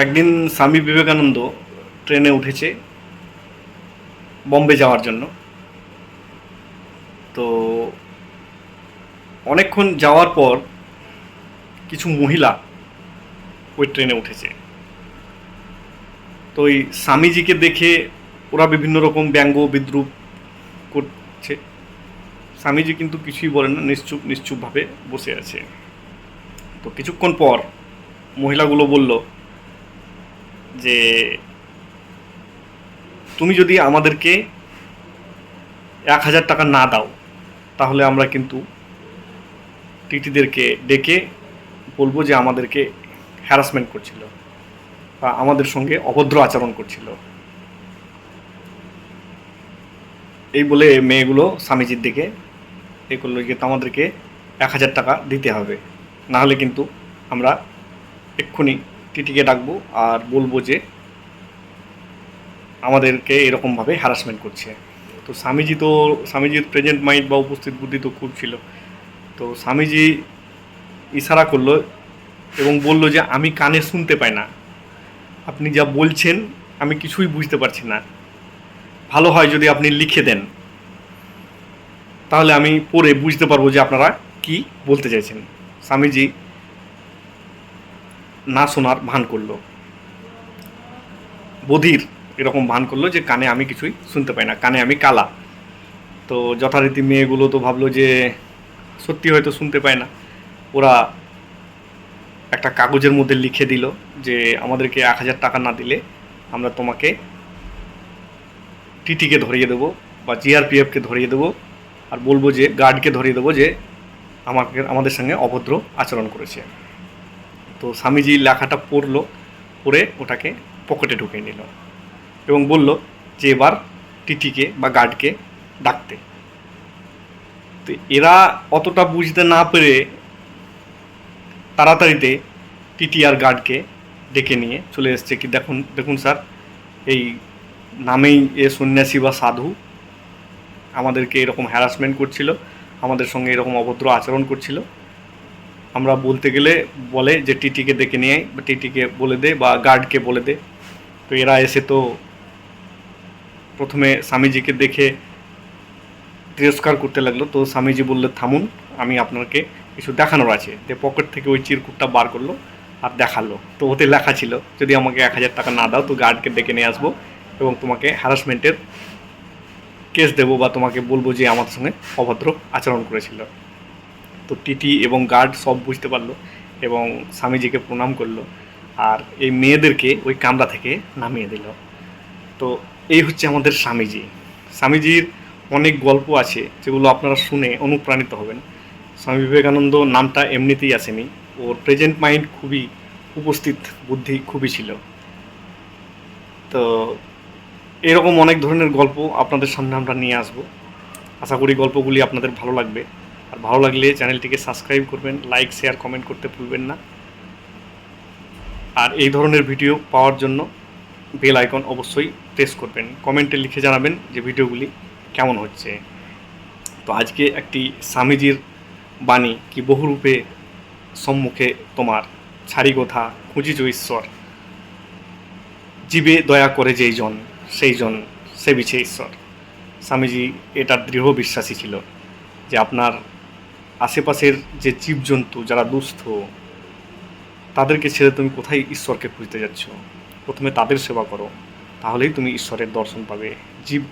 একদিন স্বামী বিবেকানন্দ ট্রেনে উঠেছে বম্বে যাওয়ার জন্য। তো অনেকক্ষণ যাওয়ার পর কিছু মহিলা ওই ট্রেনে উঠেছে। তো ওই স্বামীজিকে দেখে ওরা বিভিন্ন রকম ব্যঙ্গ বিদ্রূপ করছে। স্বামীজি কিন্তু কিছুই বলেন না, নিশ্চুপভাবে বসে আছে। তো কিছুক্ষণ পর মহিলাগুলো বলল যে তুমি যদি আমাদেরকে 1,000 টাকা না দাও তাহলে আমরা কিন্তু টিটিদেরকে ডেকে বলবো যে আমাদেরকে হ্যারাসমেন্ট করছিল বা আমাদের সঙ্গে অভদ্র আচরণ করছিল। এই বলে মেয়েগুলো স্বামীজির দিকে এ করলো যে আমাদেরকে 1,000 টাকা দিতে হবে, না হলে কিন্তু আমরা এক্ষুনি টিটিকে ডাকবো আর বলবো যে আমাদেরকে এরকমভাবে হ্যারাসমেন্ট করছে। তো স্বামীজির প্রেজেন্ট মাইন্ড বা উপস্থিত বুদ্ধি তো খুব ছিল। তো স্বামীজি ইশারা করলো এবং বলল যে আমি কানে শুনতে পাই না, আপনি যা বলছেন আমি কিছুই বুঝতে পারছি না, ভালো হয় যদি আপনি লিখে দেন, তাহলে আমি পড়ে বুঝতে পারবো যে আপনারা কি বলতে চাইছেন। স্বামীজি না শোনার ভান করলো, বধির এরকম ভান করলো যে কানে আমি কিছুই শুনতে পাই না, কানে আমি কালা। তো যথারীতি মেয়েগুলো তো ভাবলো যে সত্যি হয়তো শুনতে পায় না। ওরা একটা কাগজের মধ্যে লিখে দিল যে আমাদেরকে 1,000 টাকা না দিলে আমরা তোমাকে টিটিকে ধরিয়ে দেবো বা জিআরপিএফকে ধরিয়ে দেবো, আর বলবো যে গার্ডকে ধরিয়ে দেবো যে আমাদের সঙ্গে অভদ্র আচরণ করেছে। তো স্বামীজি লেখাটা পড়লো, পড়ে ওটাকে পকেটে ঢুকিয়ে নিল এবং বলল যে এবার টিটিকে বা গার্ডকে ডাকতে। তো এরা অতটা বুঝতে না পেরে তাড়াতাড়িতে টিটি আর গার্ডকে ডেকে নিয়ে চলে এসছে। কি দেখুন দেখুন স্যার, এই নামেই এ সন্ন্যাসী বা সাধু আমাদেরকে এরকম হ্যারাসমেন্ট করছিল, আমাদের সঙ্গে এরকম অভদ্র আচরণ করছিল। আমরা বলতে গেলে বলে যে টিটিকে ডেকে নিয়ে বা টিটিকে বলে দে বা গার্ডকে বলে দে। তো এরা এসে তো প্রথমে স্বামীজিকে দেখে তিরস্কার করতে লাগলো। তো স্বামীজি বললে থামুন, আমি আপনাকে কিছু দেখানোর আছে। যে পকেট থেকে ওই চিরকুটটা বার করলো আর দেখালো। তো ওতে লেখা ছিল যদি আমাকে 1,000 টাকা না দাও তো গার্ডকে ডেকে নিয়ে আসবো এবং তোমাকে হ্যারাসমেন্টের কেস দেবো বা তোমাকে বলবো যে আমার সঙ্গে অভদ্র আচরণ করেছিল। তো টিটি এবং গার্ড সব বুঝতে পারলো এবং স্বামীজিকে প্রণাম করলো আর এই মেয়েদেরকে ওই কামরা থেকে নামিয়ে দিল। তো এই হচ্ছে আমাদের স্বামীজি। স্বামীজির অনেক গল্প আছে যেগুলো আপনারা শুনে অনুপ্রাণিত হবেন। স্বামী বিবেকানন্দ নামটা এমনিতেই আসেনি, ওর প্রেজেন্ট মাইন্ড খুবই, উপস্থিত বুদ্ধি খুবই ছিল। তো এরকম অনেক ধরনের গল্প আপনাদের সামনে আমরা নিয়ে আসবো। আশা করি গল্পগুলি আপনাদের ভালো লাগবে, আর ভালো লাগলে চ্যানেলটিকে সাবস্ক্রাইব করবেন, লাইক শেয়ার কমেন্ট করতে ভুলবেন না। আর এই ধরনের ভিডিও পাওয়ার জন্য বেল আইকন অবশ্যই প্রেস করবেন, কমেন্টে লিখে জানাবেন যে ভিডিওগুলি কেমন হচ্ছে। তো আজকে একটি স্বামীজির বাণী কি বহুরূপে সম্মুখে তোমার, ছাড়ি কথা খুঁজিছ ঈশ্বর, জীবে দয়া করে যেই জন সেই জন সেবিছে ঈশ্বর। স্বামীজি এটার দৃঢ় বিশ্বাসী ছিল যে আপনার আশেপাশের যে জীবজন্তু যারা দুস্থ তাদেরকে ছেড়ে তুমি কোথায় ঈশ্বরকে খুঁজতে যাচ্ছ, প্রথমে তাদের সেবা করো, তাহলেই তুমি ঈশ্বরের দর্শন পাবে। জীব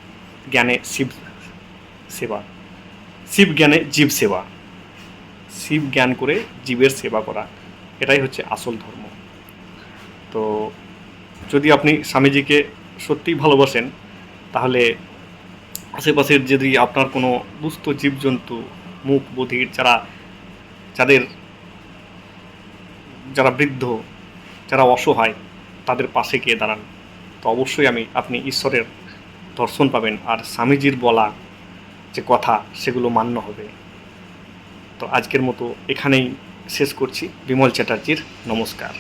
জ্ঞানে শিব সেবা, শিব জ্ঞানে জীব সেবা, শিব জ্ঞান করে জীবের সেবা করা, এটাই হচ্ছে আসল ধর্ম। তো যদি আপনি স্বামীজিকে সত্যিই ভালোবাসেন তাহলে আশেপাশের যদি আপনার কোনো দুস্থ জীবজন্তু, মুখ বধির, যাদের যারা বৃদ্ধ, যারা অসহায়, তাদের পাশে গিয়ে দাঁড়ান, তো অবশ্যই আপনি ঈশ্বরের দর্শন পাবেন আর স্বামীজির বলা যে কথা সেগুলো মান্য হবে। তো আজকের মতো এখানেই শেষ করছি। বিমল চ্যাটার্জির নমস্কার।